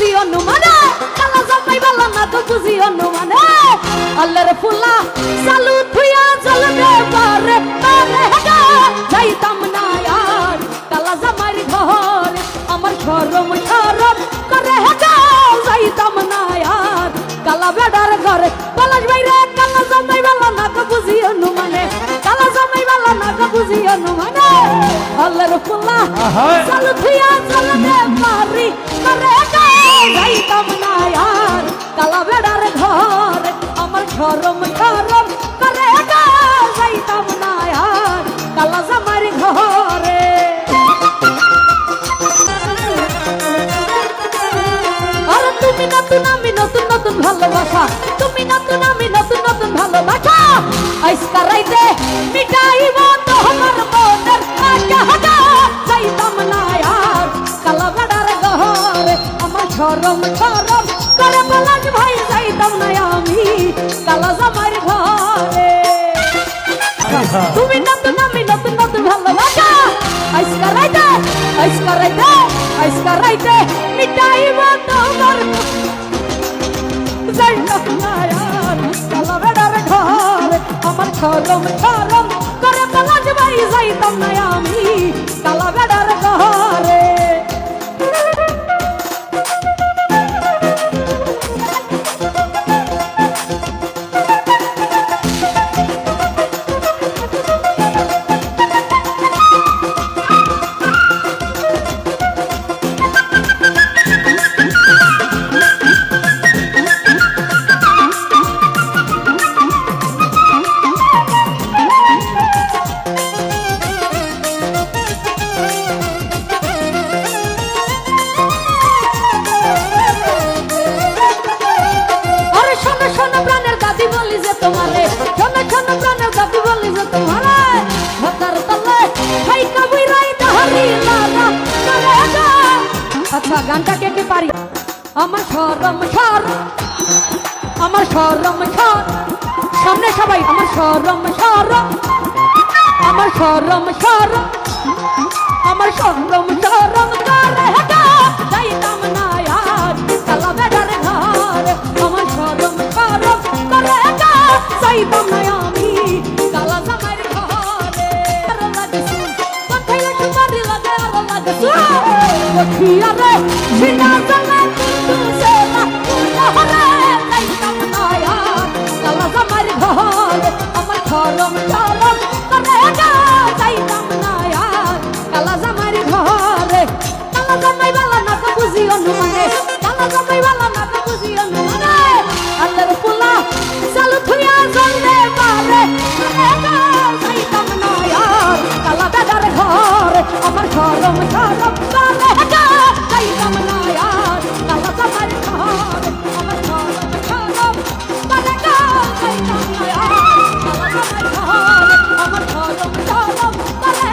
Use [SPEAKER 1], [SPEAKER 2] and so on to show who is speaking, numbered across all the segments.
[SPEAKER 1] বুঝি অনুমানে কালা জামাই বালা না তো বুঝি অনুমানে আল্লাহর ফুলা চালু থুইয়া জ্বলবে পারে পারে গা যাইতাম না আর কালা জামাইর ঘরে আমার শরম শরম করে গা যাইতাম না আর কালা বেডার ঘরে পলাশ বাইরে কালা জামাই বালা না তো বুঝি অনুমানে কালা জামাই বালা না তো বুঝি অনুমানে আল্লাহর ফুলা চালু থুইয়া জ্বলবে পারি করে গা যাইতাম না আর কালা বেডার ঘরে আমার শরম শরম করে গা যাইতাম না আর কালা জামাইর ঘরে আর তুমি নতুন আমি নতুন নতুন ভালোবাসা তুমি নতুন আমি নতুন নতুন ভালোবাসা আজকা রাইতে মিটাইব তো আমার মনের আশা যাইতাম না আর কালা বেডার ঘরে আমার শরম শরম করে পলাশ ভাই যাইতাম না আমি কালা জামাইর ঘরে তুমি নতুন আমি নতুন নতুন ভালোবাসা আজকা রাইতে আজকা রাইতে আজকা রাইতে মিটাইব তোমার যাইতাম না আর কালা বেডার ঘরে আমার শরম শরম করে পলাশ ভাই যাইতাম না আমি কালা বেডার ঘরে তোমারে শোনো শোনো প্রাণের দাবি বলি যে তোমারে ভাতার তলে হাই কাবুই রাই দাহারি লালা করে গা আচ্ছা গানটা কে পারি আমার শরম শরম আমার শরম শরম সামনে সবাই আমার শরম শরম আমার শরম শরম আমার শরম শরম করে গা যাইতাম না আর কালা বেডার ঘরে আমার শরম শরম করে গা যাইতাম না আমি কালা জামাইর ঘরে আরো লাগে শুন কথাইলে সুপারি লাগে আরো লাগে শুন কঠিয়া রে সিনা জানা কিন্তু সেলা ঘরে যাইতাম না আর কালা জামাইর ঘরে আমার শরম শরম করে গা যাইতাম না আর কালা জামাইর ঘরে কালা জামাই বালা না তো বুঝি অনুমানে কালা জামাই বালা না তো বুঝি অনুমানে আল্লাহর ফুলা চালু থুইয়া জ্বলবে পারে যাইতাম না আর কালা বেডার ঘরে আমার শরম শরম করে যাইতাম না আর কালা জামাইর ঘরে আমার শরম শরম করে যাইতাম না আর কালা জামাইর ঘরে আমার শরম শরম করে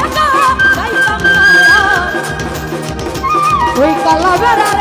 [SPEAKER 1] যাইতাম না আর ওই কালা বেডার